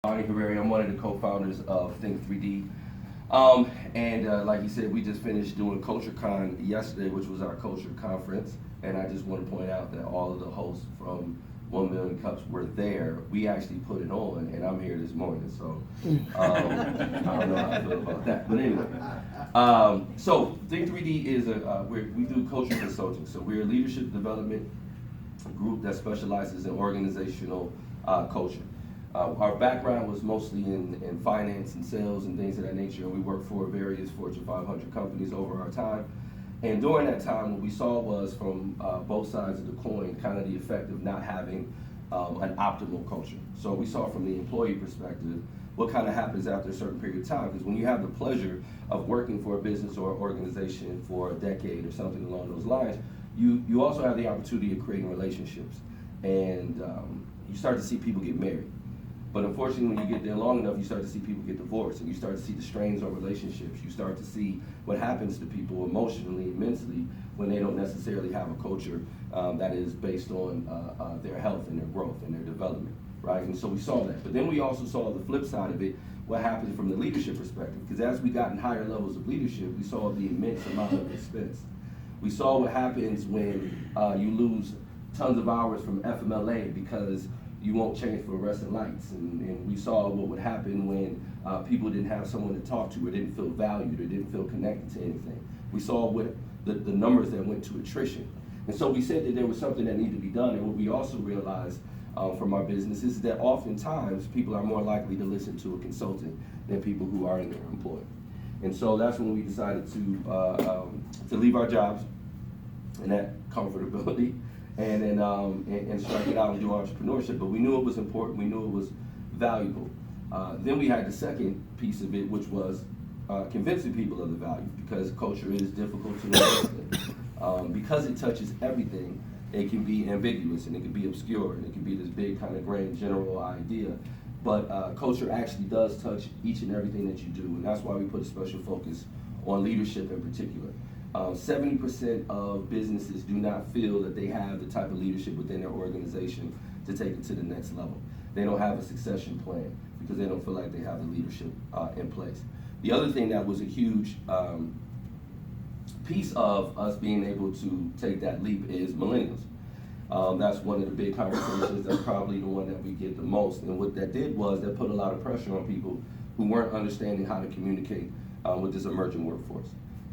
Vaney, Hariri. I'm one of the co-founders of Think 3D. And like you said, we just finished doing CultureCon yesterday, which was our culture conference. And I just want to point out that all of the hosts from 1 Million Cups were there. We actually put it on, and I'm here this morning. So I don't know how I feel about that. But anyway, so Think 3D is we do culture consulting. So we're a leadership development group that specializes in organizational culture. Our background was mostly in finance and sales and things of that nature. We worked for various Fortune 500 companies over our time. And during that time, what we saw was from both sides of the coin, kind of the effect of not having an optimal culture. So we saw from the employee perspective what kind of happens after a certain period of time. Because when you have the pleasure of working for a business or organization for a decade or something along those lines, you also have the opportunity of creating relationships. And you start to see people get married. But unfortunately, when you get there long enough, you start to see people get divorced, and you start to see the strains on relationships. You start to see what happens to people emotionally and mentally when they don't necessarily have a culture that is based on their health and their growth and their development, right? And so we saw that. But then we also saw the flip side of it, what happens from the leadership perspective. Because as we got in higher levels of leadership, we saw the immense amount of expense. We saw what happens when you lose tons of hours from FMLA because you won't change for arrested lights. And we saw what would happen when people didn't have someone to talk to or didn't feel valued or didn't feel connected to anything. We saw what the numbers that went to attrition. And so we said that there was something that needed to be done. And what we also realized from our business is that oftentimes people are more likely to listen to a consultant than people who are in their employ. And so that's when we decided to leave our jobs and that comfortability and then and strike it out and do entrepreneurship. But we knew it was important. We knew it was valuable. Then we had the second piece of it, which was convincing people of the value, because culture is difficult to invest in. Because it touches everything, it can be ambiguous and it can be obscure and it can be this big kind of grand general idea. But culture actually does touch each and everything that you do, and that's why we put a special focus on leadership in particular. 70% of businesses do not feel that they have the type of leadership within their organization to take it to the next level. They don't have a succession plan because they don't feel like they have the leadership in place. The other thing that was a huge piece of us being able to take that leap is millennials. That's one of the big conversations. That's probably the one that we get the most. And what that did was that put a lot of pressure on people who weren't understanding how to communicate with this emerging workforce.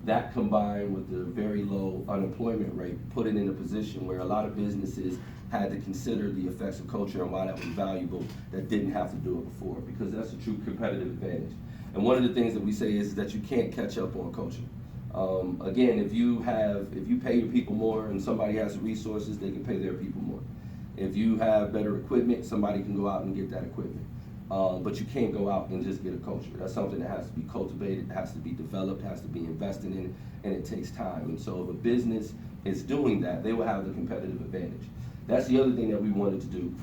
That combined with the very low unemployment rate put it in a position where a lot of businesses had to consider the effects of culture and why that was valuable that didn't have to do it before, because that's a true competitive advantage. And one of the things that we say is that you can't catch up on culture. Again, if you pay your people more and somebody has the resources, they can pay their people more. If you have better equipment, somebody can go out and get that equipment. But you can't go out and just get a culture. That's something that has to be cultivated, has to be developed, has to be invested in, and it takes time. And so if a business is doing that, they will have the competitive advantage. That's the other thing that we wanted to do.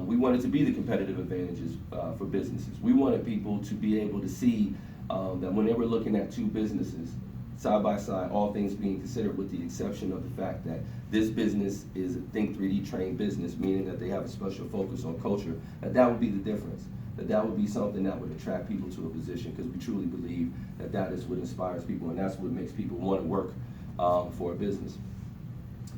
We wanted to be the competitive advantages for businesses. We wanted people to be able to see that when they were looking at two businesses, side by side, all things being considered, with the exception of the fact that this business is a Think 3D trained business, meaning that they have a special focus on culture, that would be the difference. That would be something that would attract people to a position, because we truly believe that is what inspires people, and that's what makes people want to work for a business.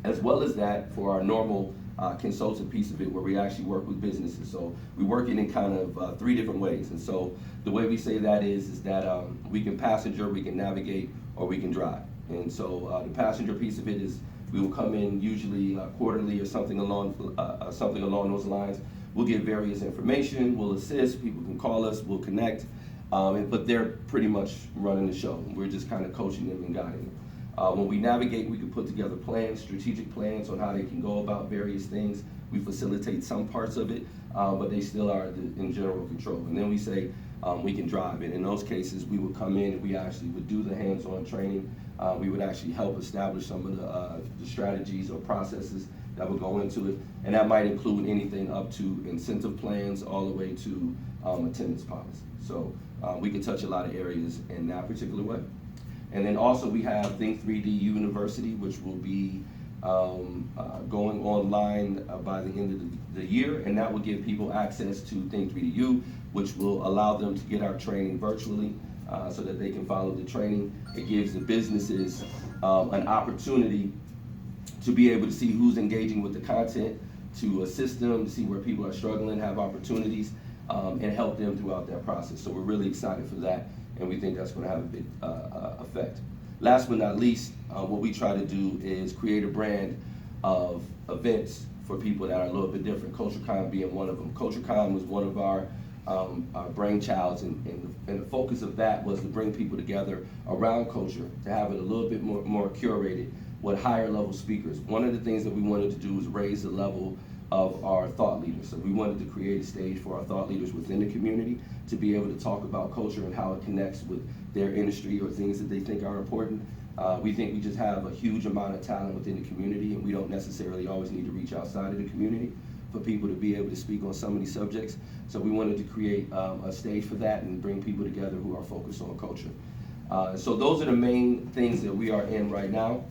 As well as that, for our normal consultant piece of it, where we actually work with businesses. So we work it in kind of 3 different ways. And so the way we say that is that we can passenger, we can navigate, or we can drive. And so the passenger piece of it is we will come in usually quarterly or something along those lines. We'll give various information, we'll assist, people can call us, we'll connect, but they're pretty much running the show. We're just kind of coaching them and guiding them. When we navigate, we can put together plans, strategic plans on how they can go about various things. We facilitate some parts of it, but they still are in general control. And then we say we can drive it. In those cases, we would come in and we actually would do the hands-on training. We would actually help establish some of the strategies or processes that would go into it. And that might include anything up to incentive plans all the way to attendance policy. So we can touch a lot of areas in that particular way. And then also we have Think 3D University, which will be going online by the end of the year, and that will give people access to Think 3D U, which will allow them to get our training virtually so that they can follow the training. It gives the businesses an opportunity to be able to see who's engaging with the content, to assist them, to see where people are struggling, have opportunities, and help them throughout that process. So we're really excited for that, and we think that's going to have a big effect. Last but not least, what we try to do is create a brand of events for people that are a little bit different, CultureCon being one of them. CultureCon was one of our brainchilds, and the focus of that was to bring people together around culture, to have it a little bit more curated with higher level speakers. One of the things that we wanted to do was raise the level of our thought leaders. So we wanted to create a stage for our thought leaders within the community to be able to talk about culture and how it connects with their industry or things that they think are important. We think we just have a huge amount of talent within the community, and we don't necessarily always need to reach outside of the community for people to be able to speak on so many subjects. So we wanted to create a stage for that and bring people together who are focused on culture. So those are the main things that we are in right now.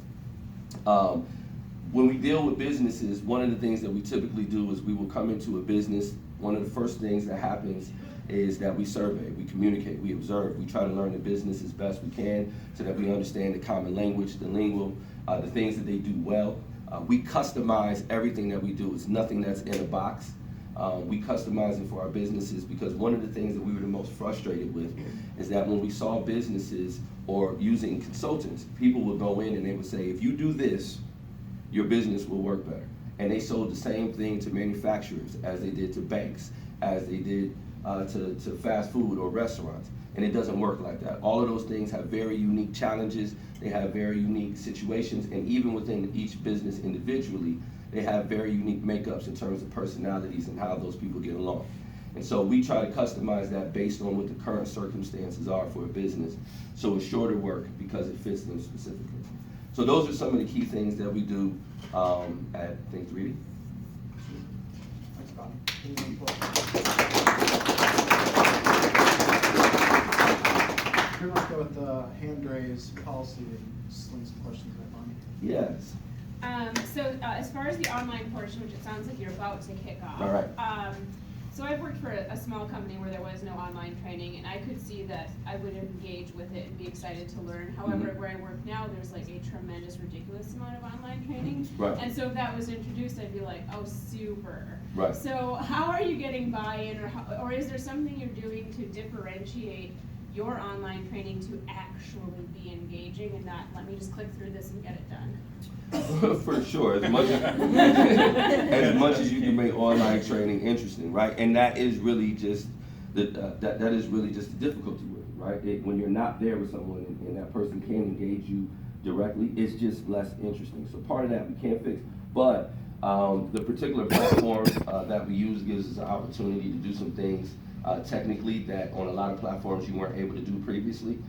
When we deal with businesses, one of the things that we typically do is we will come into a business. One of the first things that happens is that we survey, we communicate, we observe. We try to learn the business as best we can so that we understand the common language, the lingo, the things that they do well. We customize everything that we do. It's nothing that's in a box. We customize it for our businesses, because one of the things that we were the most frustrated with is that when we saw businesses or using consultants, people would go in and they would say, if you do this, your business will work better. And they sold the same thing to manufacturers as they did to banks, as they did to fast food or restaurants. And it doesn't work like that. All of those things have very unique challenges. They have very unique situations. And even within each business individually, they have very unique makeups in terms of personalities and how those people get along. And so we try to customize that based on what the current circumstances are for a business. So it's shorter work because it fits them specifically. So those are some of the key things that we do at Think 3D. Thanks, Bobby. Here, let's go with the hand raise policy and sling some questions at Bonnie. Yes. As far as the online portion, which it sounds like you're about to kick off. All right. So I've worked for a small company where there was no online training, and I could see that I would engage with it and be excited to learn. However, where I work now, there's like a tremendous, ridiculous amount of online training. Right. And so if that was introduced, I'd be like, oh, super. Right. So how are you getting buy-in, or is there something you're doing to differentiate your online training to actually be engaging and not let me just click through this and get it done? For sure, as much as you can make online training interesting, right? And that is really just that is really just the difficulty with it, right? When you're not there with someone and that person can't engage you directly, it's just less interesting. So part of that we can't fix, but the particular platform that we use gives us an opportunity to do some things technically that on a lot of platforms you weren't able to do previously,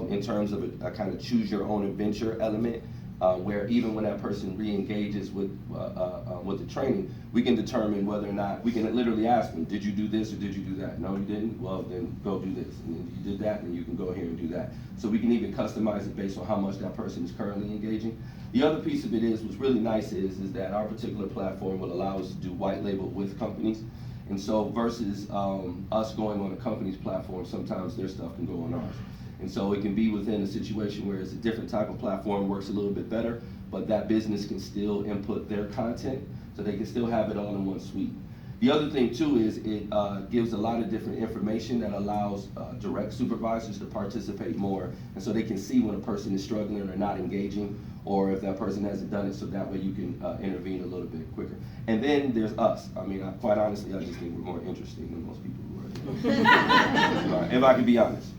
in terms of a kind of choose your own adventure element. Where even when that person re-engages with the training, we can determine whether or not, we can literally ask them, did you do this or did you do that? No, you didn't? Well, then go do this. And then you did that, and you can go here and do that. So we can even customize it based on how much that person is currently engaging. The other piece of it is, what's really nice is that our particular platform will allow us to do white label with companies. And so versus us going on a company's platform, sometimes their stuff can go on ours. And so it can be within a situation where it's a different type of platform, works a little bit better, but that business can still input their content, so they can still have it all in one suite. The other thing too is it gives a lot of different information that allows direct supervisors to participate more, and so they can see when a person is struggling or not engaging, or if that person hasn't done it, so that way you can intervene a little bit quicker. And then there's us. I mean, quite honestly, I just think we're more interesting than most people who are here. If I can be honest.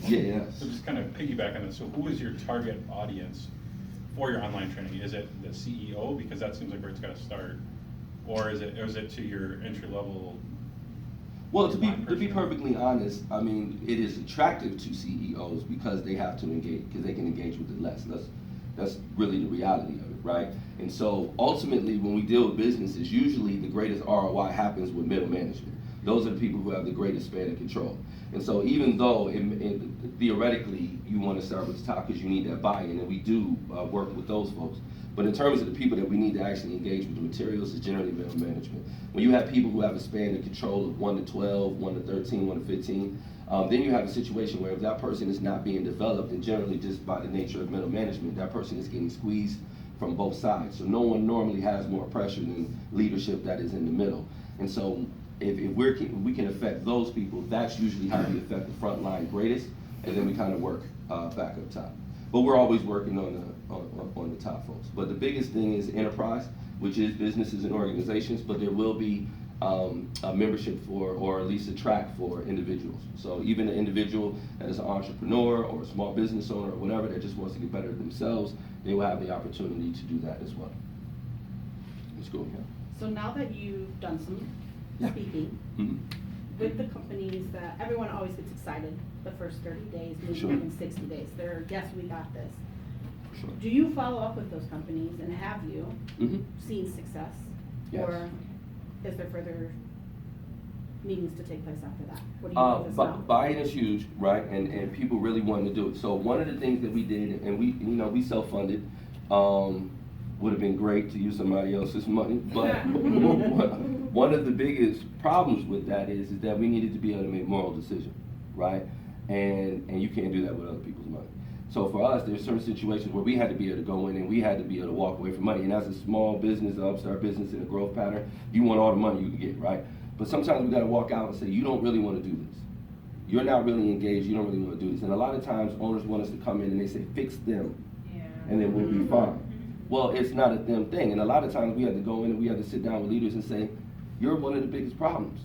Yeah. So just kind of piggyback on this, so who is your target audience for your online training? Is it the CEO, because that seems like where it's got to start, or is it to your entry level? Well, to be perfectly honest, I mean, it is attractive to CEOs because they have to engage, because they can engage with it less. That's really the reality of it, right? And so ultimately, when we deal with businesses, usually the greatest ROI happens with middle management. those are the people who have the greatest span of control. And so even though theoretically you want to start with the top because you need that buy-in, and we do work with those folks, but in terms of the people that we need to actually engage with the materials, is generally middle management. When you have people who have a span of control of 1 to 12, 1 to 13, 1 to 15, then you have a situation where if that person is not being developed, and generally just by the nature of middle management, that person is getting squeezed from both sides. So no one normally has more pressure than leadership that is in the middle. And so if we can affect those people, that's usually how we affect the front line greatest, and then we kind of work back up top. But we're always working on the top folks. But the biggest thing is enterprise, which is businesses and organizations, but there will be a membership for, or at least a track for individuals. So even an individual that is an entrepreneur or a small business owner or whatever that just wants to get better at themselves, they will have the opportunity to do that as well. Let's go again. So now that you've done some speaking, with the companies that everyone always gets excited the first 30 days, maybe Sure. even 60 days, they're, yes, we got this. Sure. Do you follow up with those companies, and have you seen success? Yes. Or is there further meetings to take place after that? What do you think But buy-in is huge, right? And people really wanting to do it. So one of the things that we did, and we self-funded, would have been great to use somebody else's money, but one of the biggest problems with that is that we needed to be able to make moral decisions, right? And you can't do that with other people's money. So for us, there's certain situations where we had to be able to go in and we had to be able to walk away from money. And as a small business, an upstart business in a growth pattern, you want all the money you can get, right? But sometimes we got to walk out and say, you don't really want to do this. You're not really engaged. You don't really want to do this. And a lot of times owners want us to come in and they say, fix them, and then we'll be fine. Well, it's not a them thing. And a lot of times we had to go in and we had to sit down with leaders and say, you're one of the biggest problems.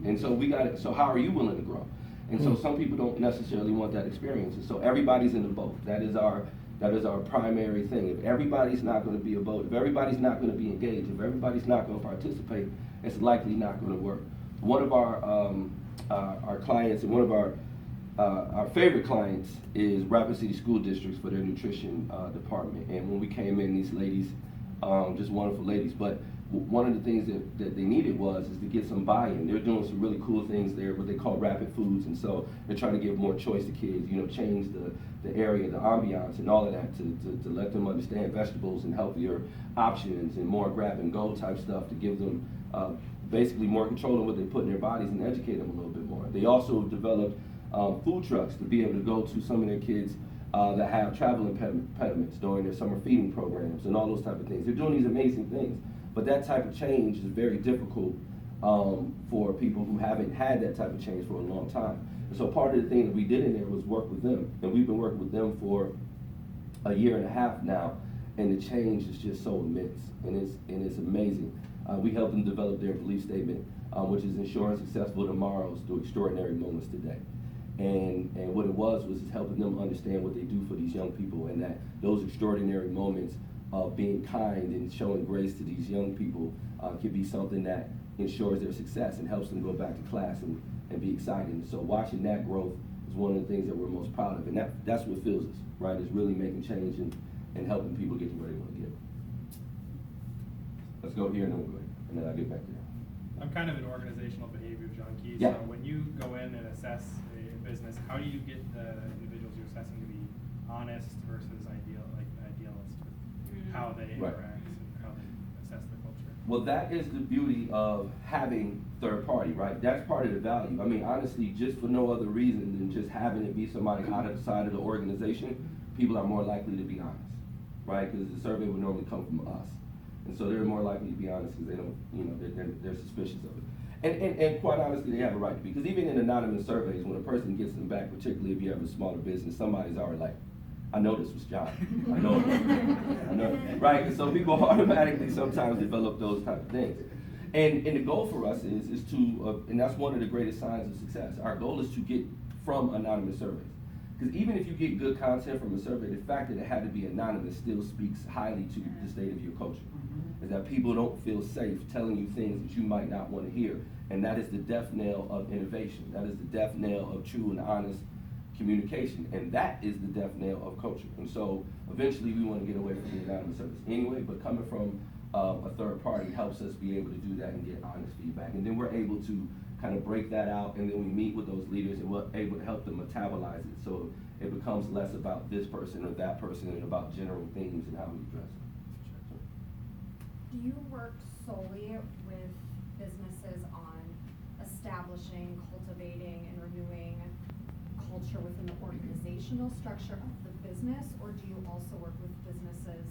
And so we got it. So how are you willing to grow? And so some people don't necessarily want that experience. And so everybody's in the boat. That is our primary thing. If everybody's not going to be a boat, if everybody's not going to be engaged, if everybody's not going to participate, it's likely not going to work. One of our clients, and one of our favorite clients is Rapid City School Districts for their nutrition department. And when we came in, these ladies, just wonderful ladies, but one of the things that they needed is to get some buy-in. They're doing some really cool things there, what they call rapid foods, and so they're trying to give more choice to kids, change the area, the ambiance, and all of that to let them understand vegetables and healthier options and more grab-and-go type stuff to give them basically more control of what they put in their bodies and educate them a little bit more. They also developed food trucks to be able to go to some of their kids that have travel impediments during their summer feeding programs and all those type of things. They're doing these amazing things. But that type of change is very difficult for people who haven't had that type of change for a long time. And so part of the thing that we did in there was work with them. And we've been working with them for a year and a half now. And the change is just so immense. And it's amazing. We helped them develop their belief statement, which is ensuring successful tomorrows through extraordinary moments today. And what it was helping them understand what they do for these young people, and that those extraordinary moments of being kind and showing grace to these young people can be something that ensures their success and helps them go back to class and be excited. And so watching that growth is one of the things that we're most proud of. And that's what fills us, right, is really making change and helping people get to where they want to get. Let's go here and then we'll go here, and then I'll get back there. I'm kind of an organizational behavior junkie. Yeah. So when you go in and assess a business, how do you get the individuals you're assessing to be honest versus idealist with how they interact and how they assess the culture? Well, that is the beauty of having third party, right? That's part of the value. I mean, honestly, just for no other reason than just having it be somebody outside of the organization, people are more likely to be honest, right? Because the survey would normally come from us. And so they're more likely to be honest because they don't, they're suspicious of it. And quite honestly, they have a right to be. Because even in anonymous surveys, when a person gets them back, particularly if you have a smaller business, somebody's already like, I know this was John. I know it. I know it. Right? And so people automatically sometimes develop those type of things. And the goal for us is to, and that's one of the greatest signs of success. Our goal is to get from anonymous surveys. Because even if you get good content from a survey, the fact that it had to be anonymous still speaks highly to the state of your culture. Is that people don't feel safe telling you things that you might not want to hear. And that is the death knell of innovation. That is the death knell of true and honest communication. And that is the death knell of culture. And so eventually we want to get away from the anonymous service anyway, but coming from a third party helps us be able to do that and get honest feedback. And then we're able to kind of break that out, and then we meet with those leaders and we're able to help them metabolize it. So it becomes less about this person or that person and about general themes and how we address it. Do you work solely with businesses on establishing, cultivating, and renewing culture within the organizational structure of the business, or do you also work with businesses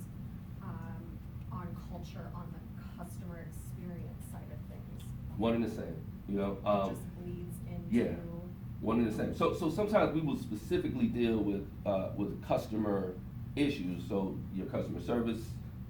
on culture on the customer experience side of things? One and the same, you know. It just bleeds into. Yeah, one and the same. So sometimes we will specifically deal with customer issues. So your customer service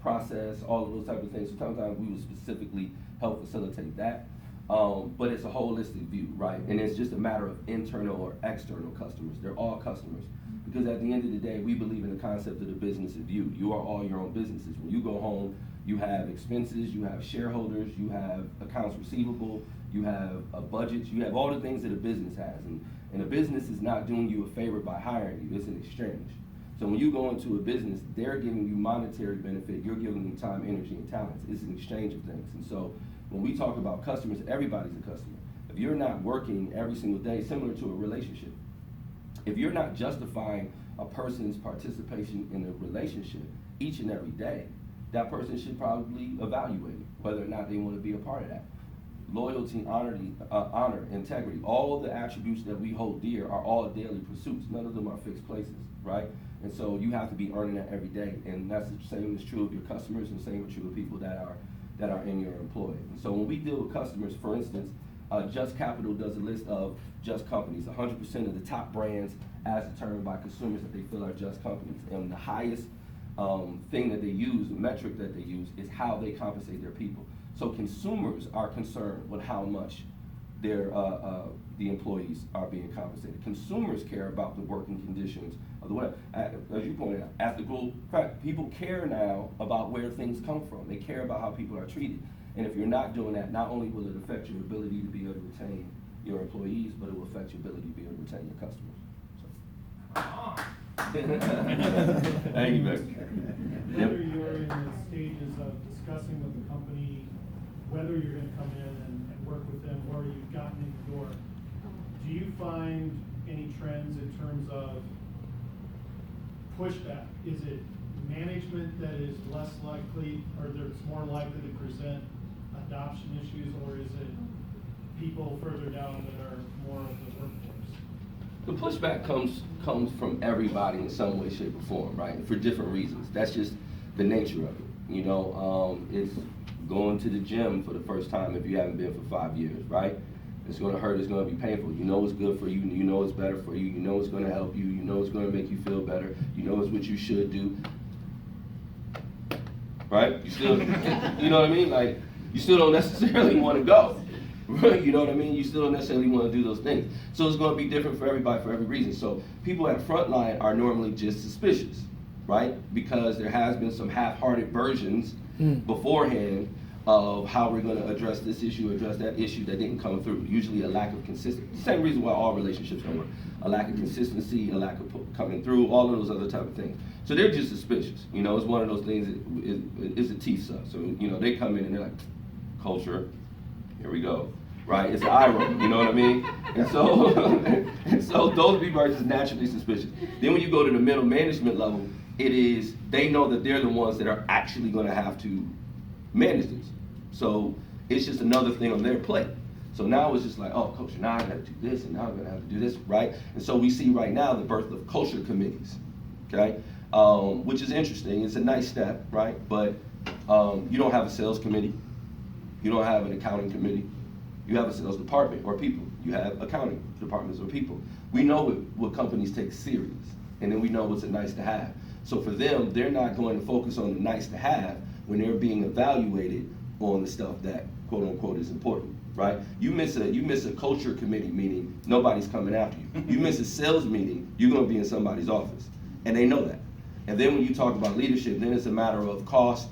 process, all of those type of things. So sometimes we will specifically help facilitate that. But it's a holistic view, right? And it's just a matter of internal or external customers. They're all customers. Because at the end of the day, we believe in the concept of the business of you. You are all your own businesses. When you go home, you have expenses, you have shareholders, you have accounts receivable, you have a budget, you have all the things that a business has. And a business is not doing you a favor by hiring you, it's an exchange. So when you go into a business, they're giving you monetary benefit, you're giving them time, energy, and talents. It's an exchange of things. And so when we talk about customers, everybody's a customer. If you're not working every single day, similar to a relationship, if you're not justifying a person's participation in a relationship each and every day, that person should probably evaluate whether or not they want to be a part of that. Loyalty, honor, integrity, all the attributes that we hold dear are all daily pursuits. None of them are fixed places, right? And so you have to be earning that every day. And that's the same is true of your customers and the same is true of people that are in your employ. And so when we deal with customers, for instance, Just Capital does a list of just companies, 100% of the top brands as determined by consumers that they feel are just companies. And the highest thing that they use, the metric that they use, is how they compensate their people. So consumers are concerned with how much their the employees are being compensated. Consumers care about the working conditions of the web. As you pointed out, ethical fact, people care now about where things come from. They care about how people are treated. And if you're not doing that, not only will it affect your ability to be able to retain your employees, but it will affect your ability to be able to retain your customers. Thank you, man. Whether you're in the stages of discussing with the company whether you're gonna come in and work with them, or you've gotten in the door, do you find any trends in terms of pushback? Is it management that is less likely, or that's more likely to present adoption issues, or is it people further down that are more of the workforce? The pushback comes from everybody in some way, shape, or form, right? For different reasons. That's just the nature of it. You know, it's going to the gym for the first time if you haven't been for 5 years, right? It's gonna hurt, it's gonna be painful. You know it's good for you, you know it's better for you, you know it's gonna help you, you know it's gonna make you feel better, you know it's what you should do. Right? You still, you know what I mean? Like, you still don't necessarily wanna go. Right? You know what I mean? You still don't necessarily wanna do those things. So it's gonna be different for everybody for every reason. So people at Frontline are normally just suspicious, right? Because there has been some half-hearted versions beforehand of how we're going to address this issue, address that issue that didn't come through. Usually a lack of consistency. Same reason why all relationships don't work. A lack of consistency, a lack of coming through, all of those other type of things. So they're just suspicious. You know, it's one of those things that it's a teeth suck. So, you know, they come in and they're like, culture, here we go. Right? It's an eye roll, you know what I mean? And so those people are just naturally suspicious. Then when you go to the middle management level, they know that they're the ones that are actually going to have to manage this. So it's just another thing on their plate. So now it's just like, oh, culture, now I got to do this, and now I'm going to have to do this, right? And so we see right now the birth of culture committees, okay? Which is interesting. It's a nice step, right? But you don't have a sales committee. You don't have an accounting committee. You have a sales department or people. You have accounting departments or people. We know what companies take serious, and then we know what's a nice to have. So for them, they're not going to focus on the nice to have when they're being evaluated on the stuff that quote unquote is important, right? You miss a culture committee meeting, nobody's coming after you. You miss a sales meeting, you're gonna be in somebody's office, and they know that. And then when you talk about leadership, then it's a matter of cost,